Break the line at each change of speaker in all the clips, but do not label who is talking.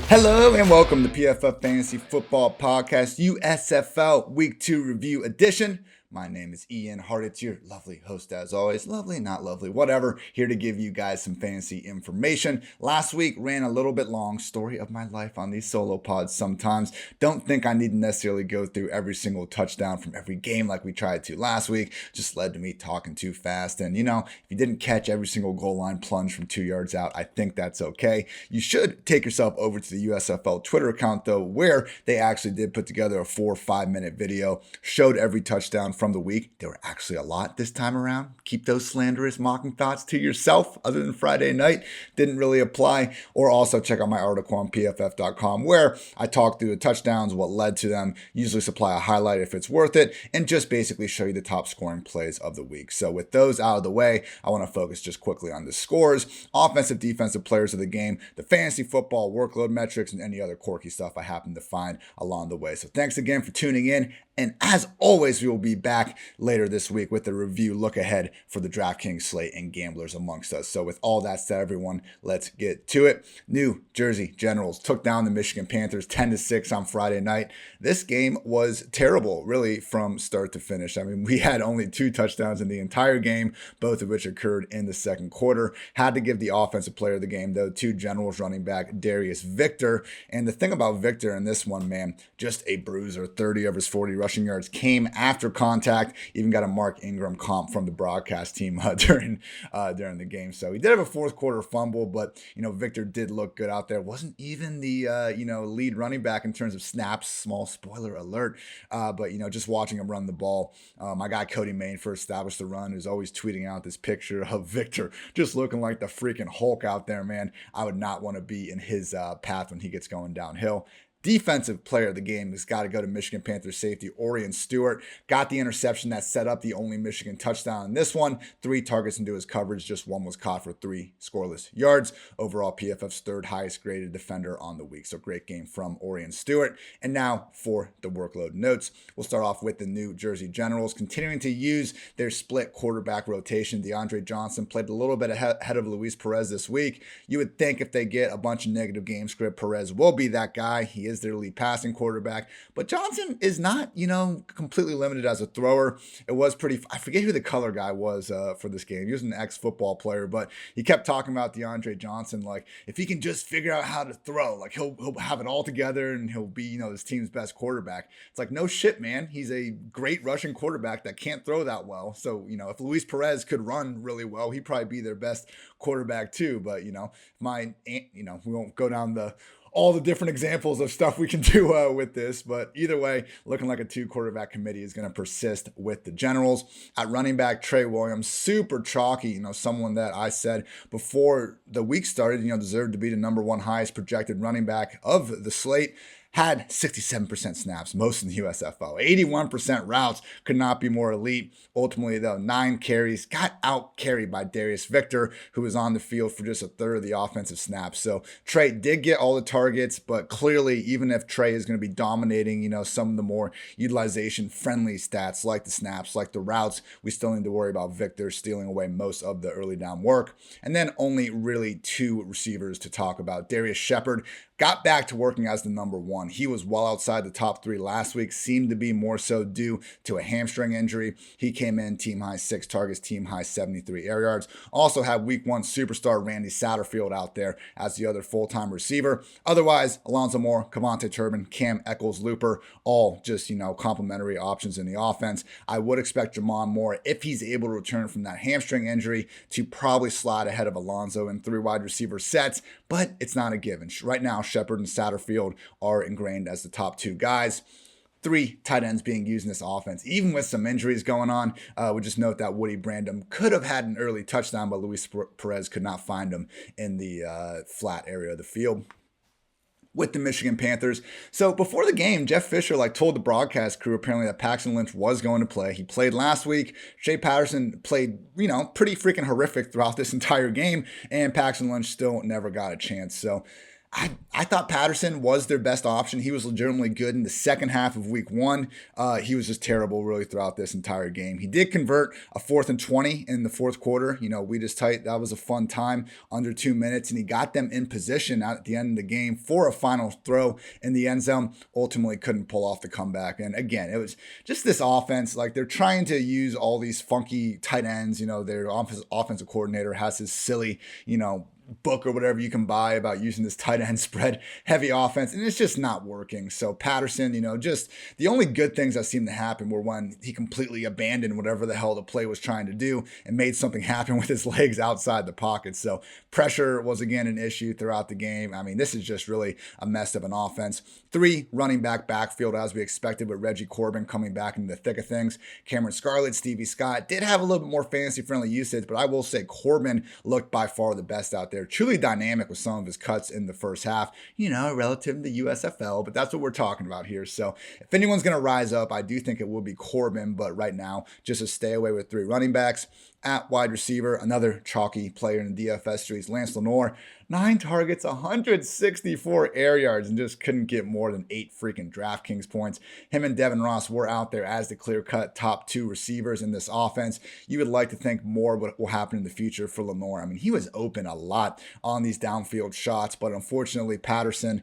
Hello and welcome to PFF Fantasy Football Podcast USFL Week 2 Review Edition. My name is Ian Hartitz, your lovely host as always. Lovely, not lovely, whatever. Here to give you guys some fantasy information. Last week ran a little bit long. Story of my life on these solo pods sometimes. Don't think I need to necessarily go through every single touchdown from every game like we tried to last week. Just led to me talking too fast. And if you didn't catch every single goal line plunge from 2 yards out, I think that's okay. You should take yourself over to the USFL Twitter account though, where they actually did put together a 4 or 5 minute video, showed every touchdown from the week. There were actually a lot this time around. Keep those slanderous mocking thoughts to yourself other than Friday night. Didn't really apply. Or also check out my article on pff.com where I talk through the touchdowns, what led to them, usually supply a highlight if it's worth it, and just basically show you the top scoring plays of the week. So with those out of the way, I want to focus just quickly on the scores, offensive, defensive players of the game, the fantasy football workload metrics, and any other quirky stuff I happen to find along the way. So thanks again for tuning in. And as always, we will be back later this week with a review look ahead for the DraftKings slate and gamblers amongst us. So with all that said, everyone, let's get to it. New Jersey Generals took down the Michigan Panthers 10-6 on Friday night. This game was terrible, really, from start to finish. I mean, we had only 2 touchdowns in the entire game, both of which occurred in the second quarter. Had to give the offensive player of the game, though, to Generals running back Darius Victor. And the thing about Victor in this one, man, just a bruiser. 30 of his 40 rushing yards came after contact. Even got a Mark Ingram comp from the broadcast team during the game. So he did have a fourth quarter fumble, but Victor did look good out there. Wasn't even the lead running back in terms of snaps. Small spoiler alert. But just watching him run the ball, my guy Cody Main first established the run, who's always tweeting out this picture of Victor just looking like the freaking Hulk out there, man. I would not want to be in his path when he gets going downhill. Defensive player of the game has got to go to Michigan Panthers safety Orion Stewart. Got the interception that set up the only Michigan touchdown in this one. 3 targets into his coverage. Just 1 was caught for 3 scoreless yards. Overall, PFF's 3rd highest graded defender on the week. So great game from Orion Stewart. And now for the workload notes. We'll start off with the New Jersey Generals continuing to use their split quarterback rotation. DeAndre Johnson played a little bit ahead of Luis Perez this week. You would think if they get a bunch of negative game script, Perez will be that guy. He is their lead passing quarterback, but Johnson is not, completely limited as a thrower. It was I forget who the color guy was for this game. He was an ex-football player, but he kept talking about DeAndre Johnson, like if he can just figure out how to throw, like he'll have it all together and he'll be, his team's best quarterback. It's like, no shit, man. He's a great rushing quarterback that can't throw that well. So, if Luis Perez could run really well, he'd probably be their best quarterback too. But, we won't go down all the different examples of stuff we can do with this. But either way, looking like a 2 quarterback committee is going to persist with the Generals. At running back, Trey Williams, super chalky, someone that I said before the week started, deserved to be the number 1 highest projected running back of the slate. Had 67% snaps, most in the USFL. 81% routes, could not be more elite. Ultimately, though, 9 carries, got out-carried by Darius Victor, who was on the field for just 1/3 of the offensive snaps. So Trey did get all the targets, but clearly, even if Trey is going to be dominating, some of the more utilization-friendly stats, like the snaps, like the routes, we still need to worry about Victor stealing away most of the early down work. And then only really 2 receivers to talk about. Darius Shepard got back to working as the number 1. He was well outside the top 3 last week, seemed to be more so due to a hamstring injury. He came in team high 6 targets, team high 73 air yards. Also had week 1 superstar Randy Satterfield out there as the other full-time receiver. Otherwise, Alonzo Moore, Kavonte Turbin, Cam Eccles, Looper, all just, complementary options in the offense. I would expect Jamon Moore, if he's able to return from that hamstring injury, to probably slide ahead of Alonzo in 3 wide receiver sets, but it's not a given. Right now, Shepard and Satterfield are ingrained as the top 2 guys. 3 tight ends being used in this offense, even with some injuries going on. Would just note that Woody Brandom could have had an early touchdown, but Luis Perez could not find him in the flat area of the field with the Michigan Panthers. So before the game, Jeff Fisher told the broadcast crew apparently that Paxton Lynch was going to play. He played last week. Shea Patterson played, pretty freaking horrific throughout this entire game, and Paxton Lynch still never got a chance. So I thought Patterson was their best option. He was legitimately good in the second half of week one. He was just terrible really throughout this entire game. He did convert a 4th and 20 in the fourth quarter. We just tight. That was a fun time, under 2 minutes, and he got them in position at the end of the game for a final throw in the end zone. Ultimately couldn't pull off the comeback. And again, it was just this offense. Like, they're trying to use all these funky tight ends. Their offensive coordinator has his silly, book or whatever you can buy about using this tight end spread heavy offense, and it's just not working. So Patterson, just the only good things that seemed to happen were when he completely abandoned whatever the hell the play was trying to do and made something happen with his legs outside the pocket. So pressure was again an issue throughout the game. I mean, this is just really a mess of an offense. 3 running backfield as we expected, with Reggie Corbin coming back into the thick of things. Cameron Scarlett, Stevie Scott did have a little bit more fantasy friendly usage, but I will say Corbin looked by far the best out there. Truly dynamic with some of his cuts in the first half, relative to the USFL, but that's what we're talking about here. So if anyone's going to rise up, I do think it will be Corbin, but right now, just to stay away with 3 running backs. At wide receiver, another chalky player in the DFS streets, Lance Lenoir, 9 targets, 164 air yards, and just couldn't get more than 8 freaking DraftKings points. Him and Devin Ross were out there as the clear-cut top 2 receivers in this offense. You would like to think more will happen in the future for Lenoir. I mean, he was open a lot on these downfield shots, but unfortunately, Patterson,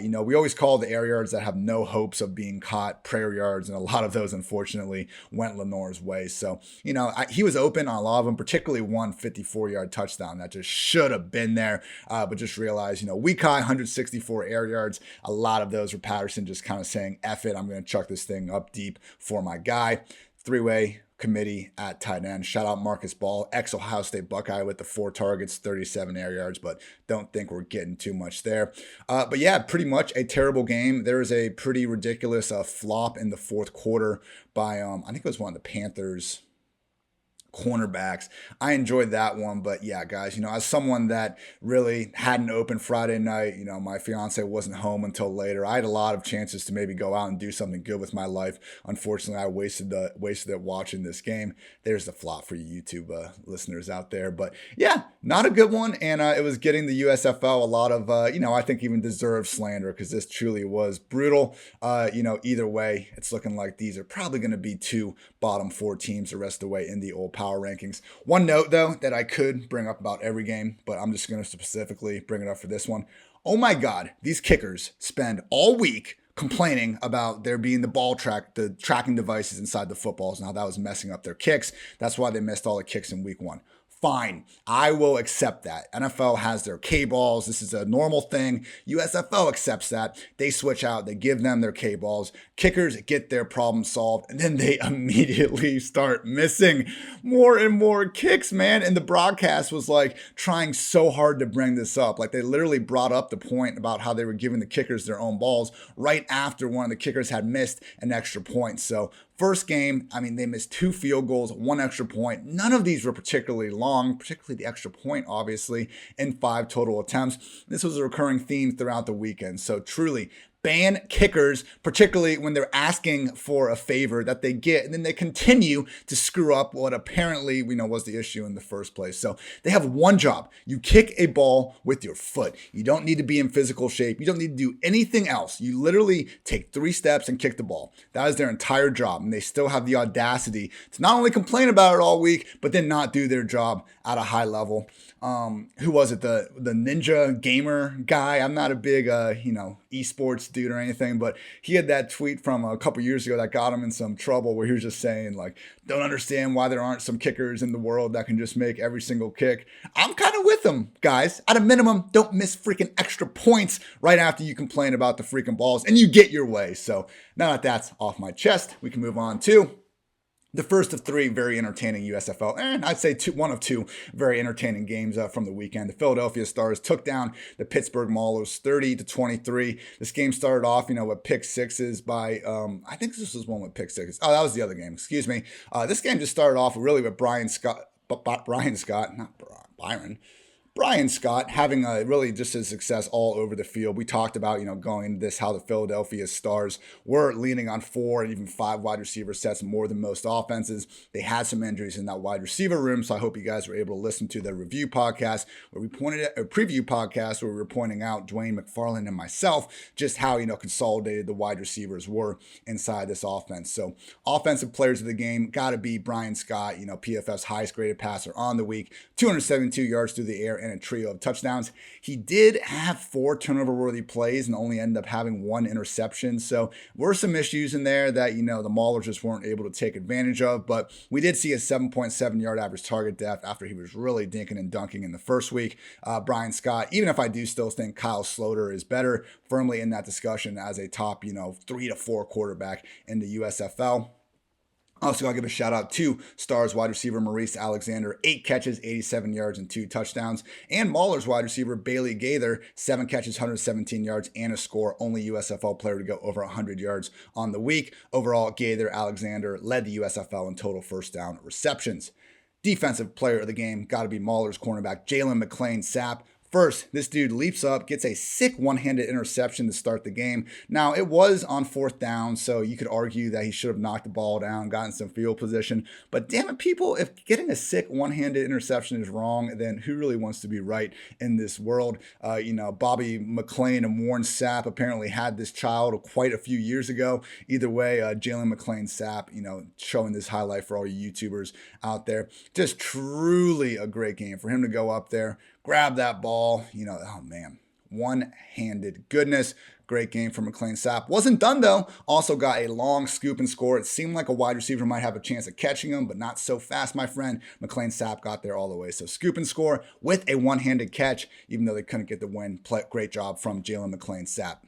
we always call the air yards that have no hopes of being caught prayer yards, and a lot of those, unfortunately, went Lenoir's way. So, he was open on a lot of them, particularly one 54-yard touchdown that just should have been there, but just realized, week high 164 air yards. A lot of those were Patterson just kind of saying, F it, I'm going to chuck this thing up deep for my guy. 3-way committee at tight end. Shout out Marcus Ball, ex-Ohio State Buckeye, with the 4 targets, 37 air yards, but don't think we're getting too much there. But yeah, pretty much a terrible game. There was a pretty ridiculous flop in the fourth quarter by, I think it was one of the Panthers cornerbacks. I enjoyed that one, but yeah, guys, as someone that really had an open Friday night, my fiance wasn't home until later. I had a lot of chances to maybe go out and do something good with my life. Unfortunately, I wasted it watching this game. There's the flop for you YouTube listeners out there, but yeah, not a good one. And it was getting the USFL a lot of, I think even deserved slander, because this truly was brutal. Either way, it's looking like these are probably going to be 2 bottom 4 teams the rest of the way in the old power rankings. One note, though, that I could bring up about every game, but I'm just going to specifically bring it up for this one. Oh my God, these kickers spend all week complaining about there being the tracking devices inside the footballs and how that was messing up their kicks. That's why they missed all the kicks in week 1. Fine, I will accept that. NFL has their K-balls. This is a normal thing. USFL accepts that. They switch out. They give them their K-balls. Kickers get their problem solved, and then they immediately start missing more and more kicks, man. And the broadcast was like trying so hard to bring this up. Like, they literally brought up the point about how they were giving the kickers their own balls right after one of the kickers had missed an extra point. So first game, they missed 2 field goals, 1 extra point. None of these were particularly long, particularly the extra point, obviously, in 5 total attempts. This was a recurring theme throughout the weekend. So truly, ban kickers, particularly when they're asking for a favor that they get, and then they continue to screw up what apparently we know was the issue in the first place. So they have one job. You kick a ball with your foot. You don't need to be in physical shape. You don't need to do anything else. You literally take 3 steps and kick the ball. That is their entire job, and they still have the audacity to not only complain about it all week, but then not do their job at a high level. Who was it? The Ninja Gamer guy. I'm not a big, esports dude or anything, but he had that tweet from a couple years ago that got him in some trouble, where he was just saying, like, don't understand why there aren't some kickers in the world that can just make every single kick. I'm kind of with him, guys. At a minimum, don't miss freaking extra points right after you complain about the freaking balls and you get your way. So now that that's off my chest, we can move on to the first of 3 very entertaining USFL, and I'd say one of 2 very entertaining games from the weekend. The Philadelphia Stars took down the Pittsburgh Maulers 30-23. This game started off, with pick sixes by, I think this was one with pick sixes. Oh, that was the other game. Excuse me. This game just started off really with Byron Brian Scott having a really just a success all over the field. We talked about, going into this, how the Philadelphia Stars were leaning on 4 and even 5 wide receiver sets more than most offenses. They had some injuries in that wide receiver room, so I hope you guys were able to listen to the review podcast where we pointed at a preview podcast where we were pointing out Dwayne McFarland and myself just how, consolidated the wide receivers were inside this offense. So offensive players of the game got to be Brian Scott, PFF's highest graded passer on the week, 272 yards through the air and a trio of touchdowns. He did have 4 turnover-worthy plays and only ended up having 1 interception. So were some issues in there that, the Maulers just weren't able to take advantage of. But we did see a 7.7 yard average target depth after he was really dinking and dunking in the first week. Brian Scott, even if I do still think Kyle Sloter is better, firmly in that discussion as a top, 3 to 4 quarterback in the USFL. Also, got to give a shout out to Stars wide receiver Maurice Alexander, 8 catches, 87 yards, and 2 touchdowns. And Maulers wide receiver Bailey Gaither, 7 catches, 117 yards, and a score. Only USFL player to go over 100 yards on the week. Overall, Gaither Alexander led the USFL in total first down receptions. Defensive player of the game, got to be Maulers cornerback Jalen Mclean Sapp. First, this dude leaps up, gets a sick one-handed interception to start the game. Now, it was on 4th down, so you could argue that he should have knocked the ball down, gotten some field position. But damn it, people, if getting a sick one-handed interception is wrong, then who really wants to be right in this world? Bobby McLean and Warren Sapp apparently had this child quite a few years ago. Either way, Jalen McLean Sapp, showing this highlight for all you YouTubers out there. Just truly a great game for him to go up there, grab that ball, oh man, one-handed goodness. Great game for McLean Sapp. Wasn't done though. Also got a long scoop and score. It seemed like a wide receiver might have a chance of catching him, but not so fast, my friend. McLean Sapp got there all the way. So scoop and score with a one-handed catch, even though they couldn't get the win. Great job from Jalen McLean Sapp.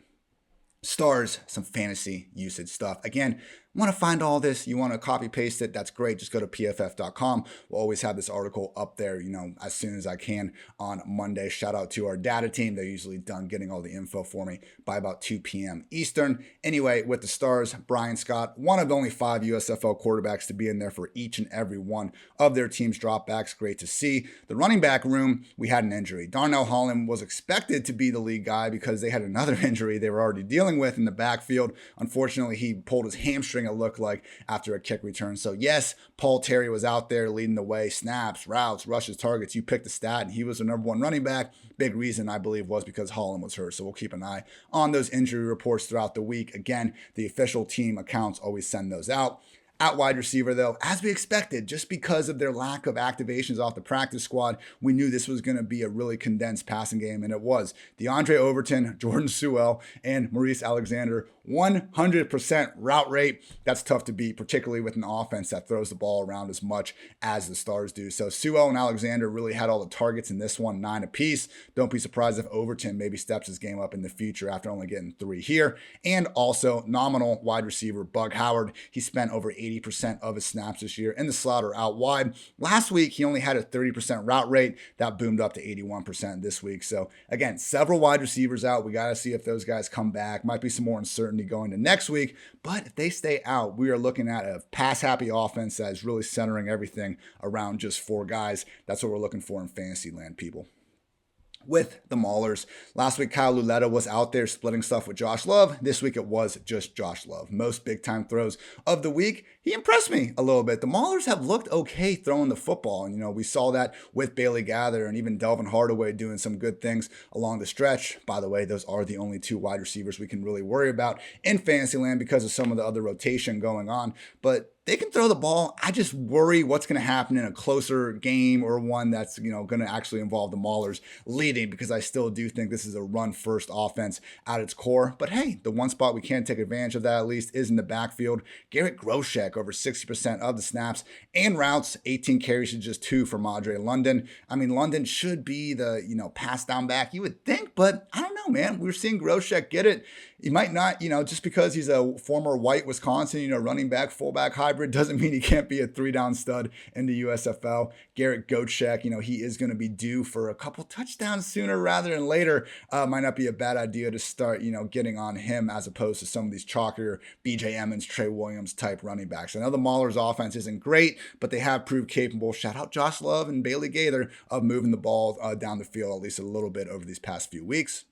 Stars, some fantasy usage stuff. Again, want to find all this, you want to copy paste it, that's great. Just go to pff.com. We'll always have this article up there, as soon as I can on Monday. Shout out to our data team. They're usually done getting all the info for me by about 2 p.m. Eastern. Anyway, with the Stars, Brian Scott, one of only 5 USFL quarterbacks to be in there for each and every one of their team's dropbacks. Great to see. The running back room, we had an injury. Darnell Holland was expected to be the lead guy because they had another injury they were already dealing with in the backfield. Unfortunately, he pulled his hamstring, it looked like, after a kick return. So yes, Paul Terry was out there leading the way. Snaps, routes, rushes, targets. You picked the stat, and he was the number 1 running back. Big reason, I believe, was because Holland was hurt. So we'll keep an eye on those injury reports throughout the week. Again, the official team accounts always send those out. At wide receiver, though, as we expected, just because of their lack of activations off the practice squad, we knew this was going to be a really condensed passing game, and it was. DeAndre Overton, Jordan Sewell, and Maurice Alexander, 100% route rate. That's tough to beat, particularly with an offense that throws the ball around as much as the Stars do. So Sewell and Alexander really had all the targets in this one, 9 apiece. Don't be surprised if Overton maybe steps his game up in the future after only getting 3 here. And also nominal wide receiver Bug Howard. He spent over 80% of his snaps this year in the slot or out wide. Last week, he only had a 30% route rate. That boomed up to 81% this week. So again, several wide receivers out. We got to see if those guys come back. Might be some more uncertainty going to next week. But if they stay out, we are looking at a pass-happy offense that is really centering everything around just 4 guys. That's what we're looking for in fantasy land, people. With the Maulers. Last week, Kyle Luletta was out there splitting stuff with Josh Love. This week, it was just Josh Love. Most big-time throws of the week. He impressed me a little bit. The Maulers have looked okay throwing the football. And, we saw that with Bailey Gaither and even Delvin Hardaway doing some good things along the stretch. By the way, those are the only 2 wide receivers we can really worry about in Fantasyland because of some of the other rotation going on. But they can throw the ball. I just worry what's going to happen in a closer game or one that's, going to actually involve the Maulers leading, because I still do think this is a run-first offense at its core. But hey, the one spot we can take advantage of that at least is in the backfield. Garrett Groshek, over 60% of the snaps and routes, 18 carries to just 2 for Madre London. I mean, London should be the, pass down back, you would think, but I don't know, man. We're seeing Groshek get it. he might not, just because he's a former white Wisconsin, running back, fullback hybrid doesn't mean he can't be a 3-down stud in the USFL. Garrett Gottschalk, he is going to be due for a couple touchdowns sooner rather than later. Might not be a bad idea to start, getting on him as opposed to some of these chalkier BJ Emmons, Trey Williams type running backs. I know the Maulers offense isn't great, but they have proved capable, shout out Josh Love and Bailey Gaither, of moving the ball down the field at least a little bit over these past few weeks.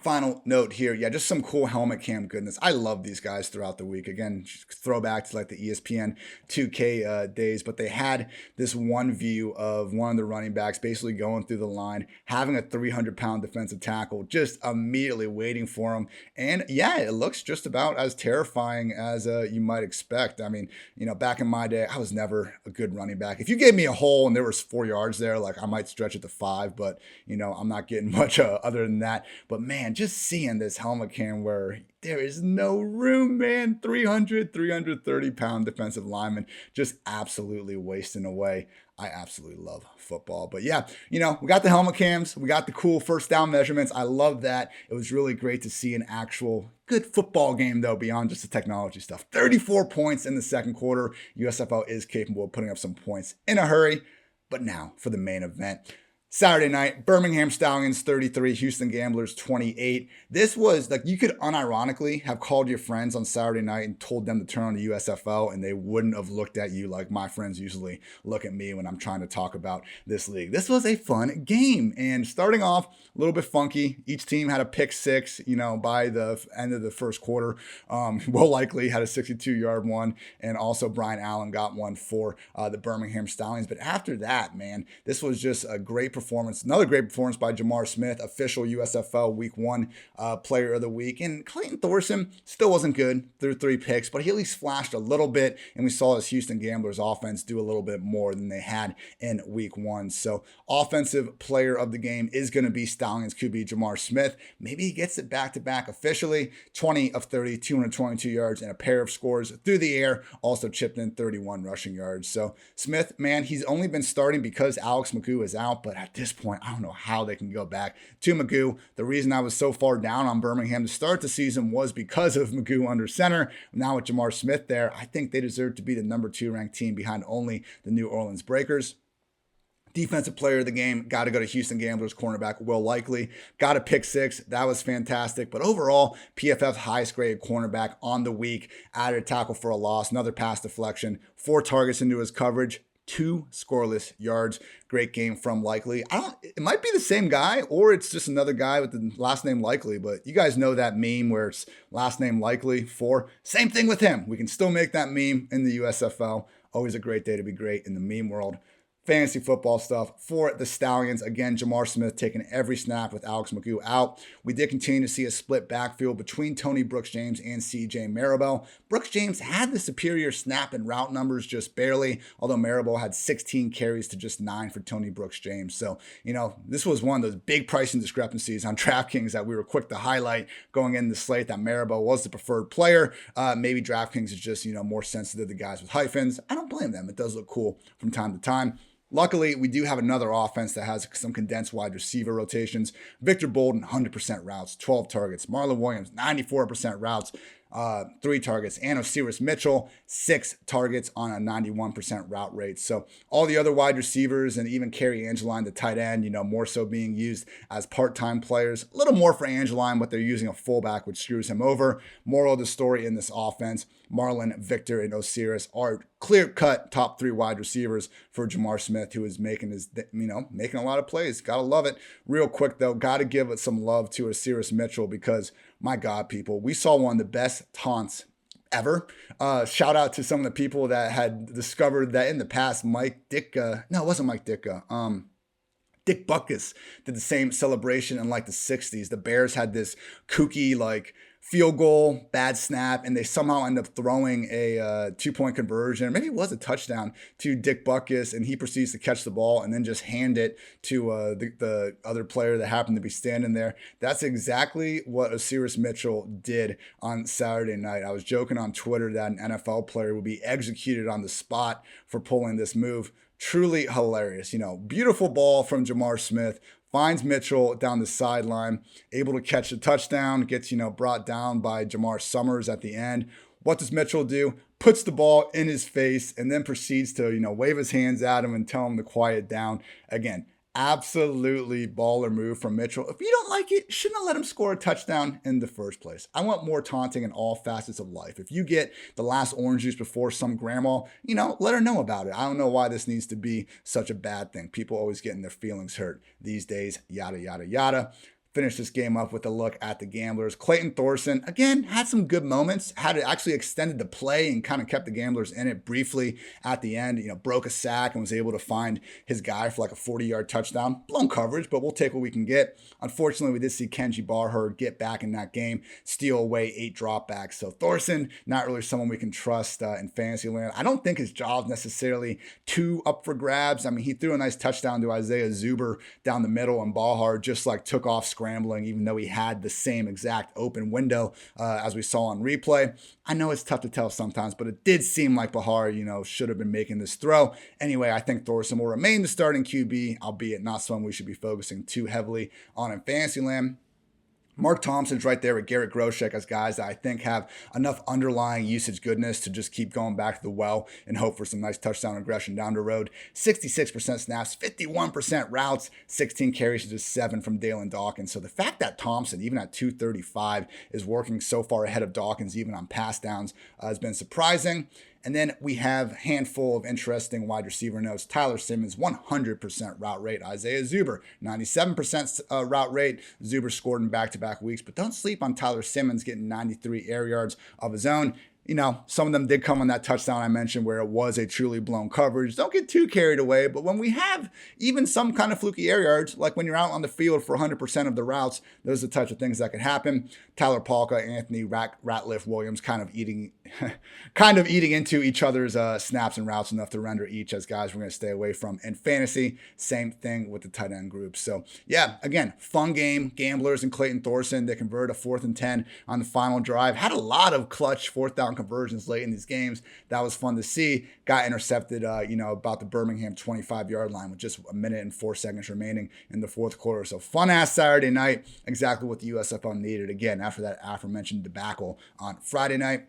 Final note here, just some cool helmet cam goodness. I love these guys throughout the week. Again, throwback to like the ESPN 2K days, but they had this one view of one of the running backs basically going through the line, having a 300-pound defensive tackle, just immediately waiting for him. And it looks just about as terrifying as you might expect. I mean, back in my day, I was never a good running back. If you gave me a hole and there was 4 yards there, like I might stretch it to 5, but I'm not getting much other than that. But man, just seeing this helmet cam where there is no room, man. 330-pound defensive lineman just absolutely wasting away. I absolutely love football. But we got the helmet cams. We got the cool first down measurements. I love that. It was really great to see an actual good football game, though, beyond just the technology stuff. 34 points in the second quarter. USFL is capable of putting up some points in a hurry. But now for the main event. Saturday night, Birmingham Stallions 33, Houston Gamblers 28. This was like, you could unironically have called your friends on Saturday night and told them to turn on the USFL, and they wouldn't have looked at you like my friends usually look at me when I'm trying to talk about this league. This was a fun game, and starting off a little bit funky. Each team had a pick six, by the end of the first quarter. Will Likely had a 62-yard one, and also Brian Allen got one for the Birmingham Stallions. But after that, man, this was just a great performance. Another great performance by Jamar Smith, official USFL Week 1 Player of the Week. And Clayton Thorson still wasn't good through 3 picks, but he at least flashed a little bit, and we saw his Houston Gamblers offense do a little bit more than they had in Week 1. So offensive player of the game is going to be Stallions QB Jamar Smith. Maybe he gets it back-to-back officially. 20 of 30, 222 yards, and a pair of scores through the air. Also chipped in 31 rushing yards. So Smith, man, he's only been starting because Alex McGough is out, but at this point, I don't know how they can go back to McGough. The reason I was so far down on Birmingham to start the season was because of McGough under center. Now with Jamar Smith there, I think they deserve to be the number 2 ranked team behind only the New Orleans Breakers. Defensive player of the game, got to go to Houston Gamblers cornerback Will Likely. Got a pick 6. That was fantastic. But overall, PFF's highest graded cornerback on the week. Added a tackle for a loss, another pass deflection, 4 targets into his coverage, 2 scoreless yards. Great game from Likely. It might be the same guy, or it's just another guy with the last name Likely, but you guys know that meme where it's last name Likely 4. Same thing with him. We can still make that meme in the USFL. Always a great day to be great in the meme world. Fantasy football stuff for the Stallions. Again, Jamar Smith taking every snap with Alex McGough out. We did continue to see a split backfield between Tony Brooks-James and CJ Marable. Brooks-James had the superior snap and route numbers just barely, although Marable had 16 carries to just 9 for Tony Brooks-James. So, this was one of those big pricing discrepancies on DraftKings that we were quick to highlight going into the slate, that Marable was the preferred player. Maybe DraftKings is just, more sensitive to guys with hyphens. I don't blame them. It does look cool from time to time. Luckily, we do have another offense that has some condensed wide receiver rotations. Victor Bolden, 100% routes, 12 targets. Marlon Williams, 94% routes, 3 targets. And Osiris Mitchell, 6 targets on a 91% route rate. So all the other wide receivers and even Kerry Angeline, the tight end, more so being used as part-time players. A little more for Angeline, but they're using a fullback, which screws him over. Moral of the story in this offense, Marlon, Victor, and Osiris are clear-cut top 3 wide receivers for Jamar Smith, who is making making a lot of plays. Gotta love it. Real quick, though, gotta give it some love to Osiris Mitchell because, my God, people, we saw one of the best taunts ever. Shout out to some of the people that had discovered that in the past, Mike Ditka, no, it wasn't Mike Ditka, Dick Butkus did the same celebration in like the 60s. The Bears had this kooky field goal, bad snap, and they somehow end up throwing a 2-point conversion. Maybe it was a touchdown to Dick Butkus, and he proceeds to catch the ball and then just hand it to the other player that happened to be standing there. That's exactly what Osiris Mitchell did on Saturday night. I was joking on Twitter that an NFL player would be executed on the spot for pulling this move. Truly hilarious. Beautiful ball from Jamar Smith. finds Mitchell down the sideline, able to catch the touchdown, gets, brought down by Jamar Summers at the end. What does Mitchell do? Puts the ball in his face and then proceeds to, wave his hands at him and tell him to quiet down. Again, absolutely baller move from Mitchell. If you don't like it, shouldn't have let him score a touchdown in the first place. I want more taunting in all facets of life. If you get the last orange juice before some grandma, let her know about it. I don't know why this needs to be such a bad thing. People always getting their feelings hurt these days, yada, yada, yada. Finish this game up with a look at the Gamblers. Clayton Thorson, again, had some good moments, had it actually extended the play and kind of kept the Gamblers in it briefly at the end, broke a sack and was able to find his guy for like a 40-yard touchdown. Blown coverage, but we'll take what we can get. Unfortunately, we did see Kenji Barher get back in that game, steal away 8 dropbacks. So Thorson, not really someone we can trust in fantasy land. I don't think his job's necessarily too up for grabs. I mean, he threw a nice touchdown to Isaiah Zuber down the middle, and Barher just like took off scrambling, even though he had the same exact open window as we saw on replay. I know it's tough to tell sometimes, but it did seem like Bahar, should have been making this throw. Anyway, I think Thorson will remain the starting QB, albeit not someone we should be focusing too heavily on in Fantasyland. Mark Thompson's right there with Garrett Groshek as guys that I think have enough underlying usage goodness to just keep going back to the well and hope for some nice touchdown regression down the road. 66% snaps, 51% routes, 16 carries to just 7 from Dalen Dawkins. So the fact that Thompson, even at 235, is working so far ahead of Dawkins, even on pass downs, has been surprising. And then we have a handful of interesting wide receiver notes. Tyler Simmons, 100% route rate. Isaiah Zuber, 97% route rate. Zuber scored in back-to-back weeks, but don't sleep on Tyler Simmons getting 93 air yards of his own. Some of them did come on that touchdown I mentioned where it was a truly blown coverage. Don't get too carried away, but when we have even some kind of fluky air yards, like when you're out on the field for 100% of the routes, those are the types of things that could happen. Tyler Palka, Anthony Ratliff Williams kind of eating into each other's snaps and routes enough to render each as guys we're going to stay away from. In fantasy, same thing with the tight end group. So yeah, again, fun game. Gamblers and Clayton Thorson, they converted a 4th and 10 on the final drive. Had a lot of clutch 4th down conversions late in these games. That was fun to see. Got intercepted, about the Birmingham 25-yard line with just 1 minute and 4 seconds remaining in the fourth quarter. So fun-ass Saturday night. Exactly what the USFL needed. Again, after that aforementioned debacle on Friday night.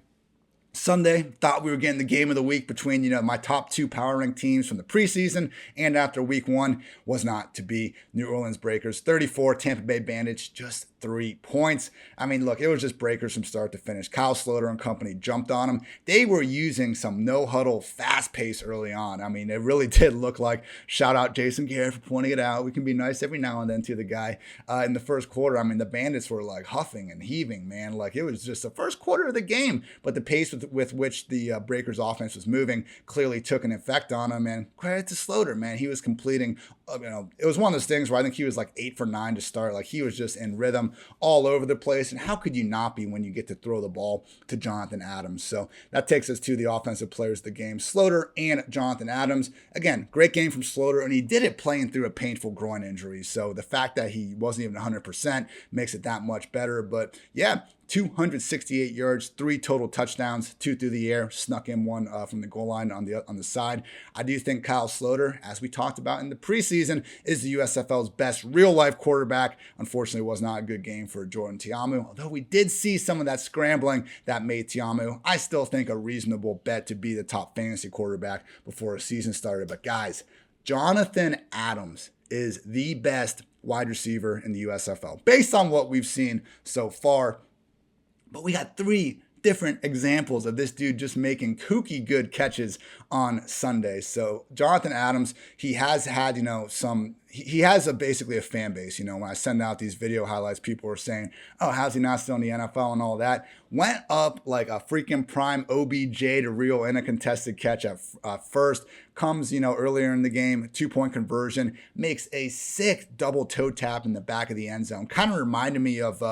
Sunday, thought we were getting the game of the week between, my top 2 power ranked teams from the preseason, and after week 1 was not to be. New Orleans Breakers 34, Tampa Bay Bandits just 3 points. I mean, look, it was just Breakers from start to finish. Kyle Sloter and company jumped on them. They were using some no-huddle fast pace early on. I mean, it really did look like, shout out Jason Garrett for pointing it out. We can be nice every now and then to the guy. In the first quarter, I mean, the Bandits were like huffing and heaving, man. Like it was just the first quarter of the game, but the pace with which the Breakers offense was moving clearly took an effect on him. And credit to Sloter, man. He was completing, it was one of those things where I think he was like 8 for 9 to start. Like he was just in rhythm all over the place. And how could you not be when you get to throw the ball to Jonathan Adams? So that takes us to the offensive players of the game, Sloter and Jonathan Adams. Again, great game from Sloter, and he did it playing through a painful groin injury. So the fact that he wasn't even 100% makes it that much better. But yeah, 268 yards, 3 total touchdowns, 2 through the air, snuck in 1 from the goal line on the side. I do think Kyle Sloter, as we talked about in the preseason, is the USFL's best real-life quarterback. Unfortunately, it was not a good game for Jordan Tiamu, although we did see some of that scrambling that made Tiamu, I still think, a reasonable bet to be the top fantasy quarterback before a season started. But guys, Jonathan Adams is the best wide receiver in the USFL, based on what we've seen so far. But we got 3 different examples of this dude just making kooky good catches on Sunday. So Jonathan Adams, he has had, he has basically a fan base. When I send out these video highlights, people are saying, oh, how's he not still in the NFL and all that? Went up like a freaking prime OBJ to reel in a contested catch at first. Comes, earlier in the game, 2-point conversion, makes a sick double toe tap in the back of the end zone. Kind of reminded me of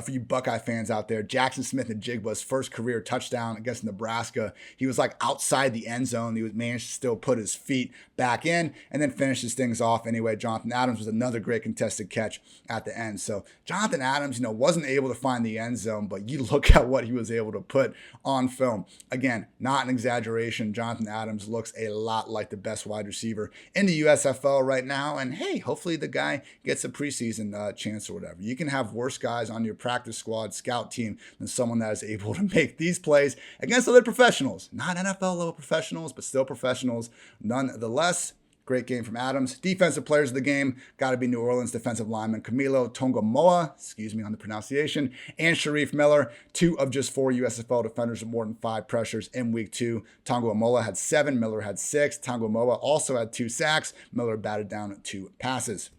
for you Buckeye fans out there, Jackson Smith-Njigba's first career touchdown against Nebraska. He was like outside the end zone. He managed to still put his feet back in and then finishes things off anyway. Jonathan Adams was another great contested catch at the end. So Jonathan Adams, wasn't able to find the end zone, but you look at what he was able to put on film. Again, not an exaggeration. Jonathan Adams looks a lot like the best wide receiver in the USFL right now. And hey, hopefully the guy gets a preseason chance or whatever. You can have worse guys on your practice squad, scout team than someone that is able to make these plays against other professionals. Not NFL level professionals, but still professionals nonetheless. Great game from Adams. Defensive players of the game got to be New Orleans defensive lineman Camilo Tongamoa, excuse me on the pronunciation, and Sharif Miller, 2 of just 4 USFL defenders with more than 5 pressures in week 2. Tongamoa had 7, Miller had 6. Tongamoa also had 2 sacks. Miller batted down 2 passes.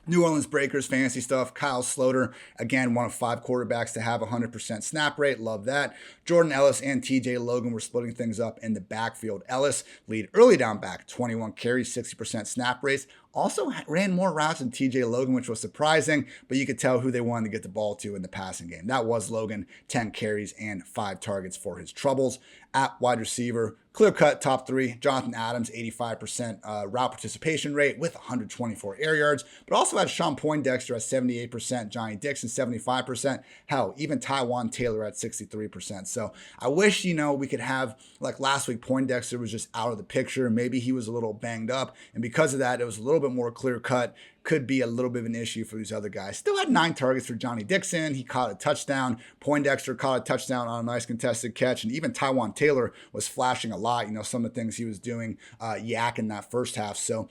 New Orleans Breakers, fantasy stuff. Kyle Sloter, again, one of 5 quarterbacks to have 100% snap rate. Love that. Jordan Ellis and TJ Logan were splitting things up in the backfield. Ellis, lead early down back, 21 carries, 60% snap rates. Also ran more routes than TJ Logan, which was surprising, but you could tell who they wanted to get the ball to in the passing game. That was Logan, 10 carries and 5 targets for his troubles. At wide receiver, clear-cut top 3, Jonathan Adams, 85% route participation rate with 124 air yards, but also had Sean Poindexter at 78%, Johnny Dixon 75%, hell, even Tywan Taylor at 63%. So I wish, we could have, like last week, Poindexter was just out of the picture. Maybe he was a little banged up, and because of that, it was a little bit more clear-cut. Could be a little bit of an issue for these other guys. Still had 9 targets for Johnny Dixon. He caught a touchdown. Poindexter caught a touchdown on a nice contested catch. And even Tywan Taylor was flashing a lot. Some of the things he was doing, yak in that first half. So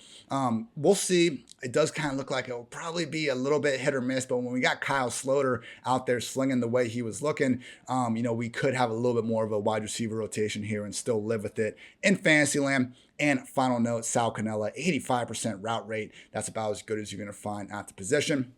we'll see. It does kind of look like it will probably be a little bit hit or miss. But when we got Kyle Sloter out there slinging the way he was looking, we could have a little bit more of a wide receiver rotation here and still live with it in Fantasyland. And final note, Sal Cannella, 85% route rate. That's about as good as you're going to find at the position.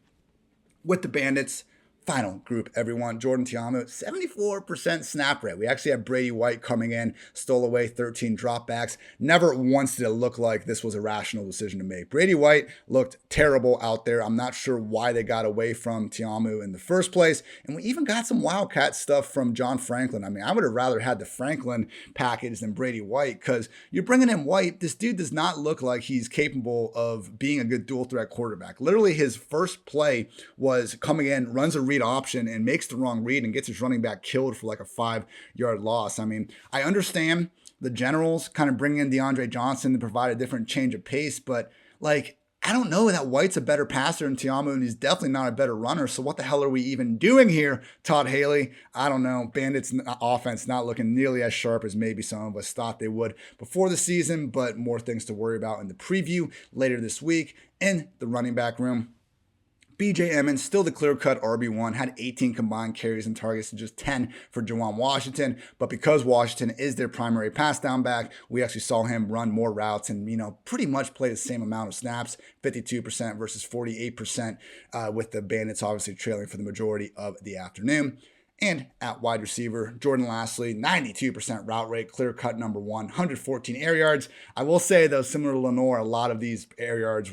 With the Bandits, final group, everyone. Jordan Tiamu, 74% snap rate. We actually had Brady White coming in, stole away 13 dropbacks. Never once did it look like this was a rational decision to make. Brady White looked terrible out there. I'm not sure why they got away from Tiamu in the first place. And we even got some Wildcat stuff from John Franklin. I would have rather had the Franklin package than Brady White because you're bringing in White. This dude does not look like he's capable of being a good dual threat quarterback. Literally, his first play was coming in, runs a read option and makes the wrong read and gets his running back killed for like a 5-yard loss. I understand the Generals kind of bring in DeAndre Johnson to provide a different change of pace, but I don't know that White's a better passer than Tiamu, and he's definitely not a better runner. So what the hell are we even doing here, Todd Haley? I don't know. Bandits offense not looking nearly as sharp as maybe some of us thought they would before the season, but more things to worry about in the preview later this week. In the running back room, B.J. Emmons, still the clear-cut RB1, had 18 combined carries and targets and just 10 for Juwan Washington. But because Washington is their primary pass down back, we actually saw him run more routes and, pretty much play the same amount of snaps, 52% versus 48%, with the Bandits obviously trailing for the majority of the afternoon. And at wide receiver, Jordan Lastly, 92% route rate, clear-cut number 1, 114 air yards. I will say, though, similar to Lenoir, a lot of these air yards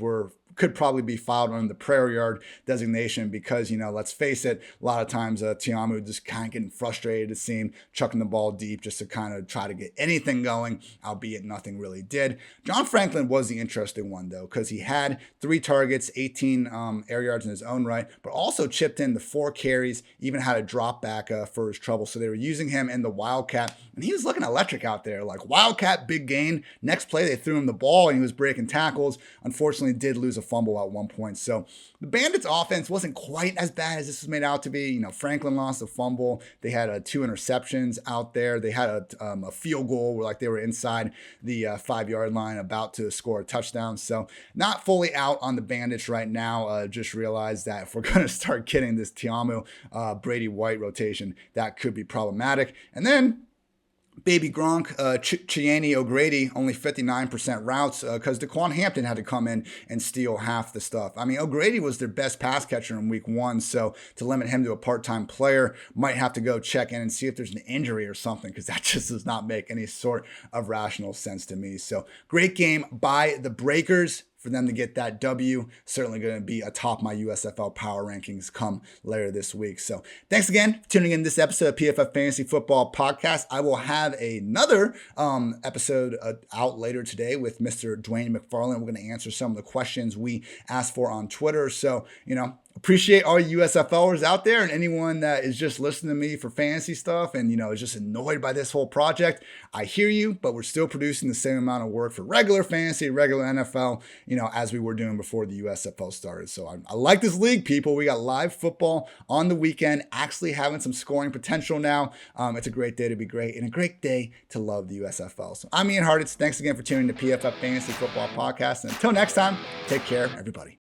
could probably be filed under the prayer yard designation because, let's face it, a lot of times Tiamu just kind of getting frustrated, it seemed, chucking the ball deep just to kind of try to get anything going, albeit nothing really did. John Franklin was the interesting one, though, because he had 3 targets, 18 air yards in his own right, but also chipped in the 4 carries, even had a drop back for his trouble. So they were using him in the Wildcat, and he was looking electric out there. Like Wildcat, big gain. Next play, they threw him the ball, and he was breaking tackles. Unfortunately, did lose a fumble at one point. So the Bandits offense wasn't quite as bad as this was made out to be. Franklin lost a fumble. They had 2 interceptions out there. They had a field goal where they were inside the 5-yard line about to score a touchdown. So not fully out on the Bandits right now. Just realized that if we're going to start getting this Tiamu Brady White rotation, that could be problematic. And then Baby Gronk, Chiani O'Grady, only 59% routes because DeQuan Hampton had to come in and steal half the stuff. O'Grady was their best pass catcher in week 1, so to limit him to a part-time player, might have to go check in and see if there's an injury or something because that just does not make any sort of rational sense to me. So great game by the Breakers. for them to get that W. Certainly going to be atop my USFL power rankings come later this week. So thanks again for tuning in this episode of PFF Fantasy Football Podcast. I will have another episode out later today with Mr. Dwayne McFarland. We're going to answer some of the questions we asked for on Twitter. So, appreciate all you USFLers out there and anyone that is just listening to me for fantasy stuff and, is just annoyed by this whole project. I hear you, but we're still producing the same amount of work for regular fantasy, regular NFL, as we were doing before the USFL started. So I like this league, people. We got live football on the weekend, actually having some scoring potential now. It's a great day to be great and a great day to love the USFL. So I'm Ian Hartitz. Thanks again for tuning in to PFF Fantasy Football Podcast. And until next time, take care, everybody.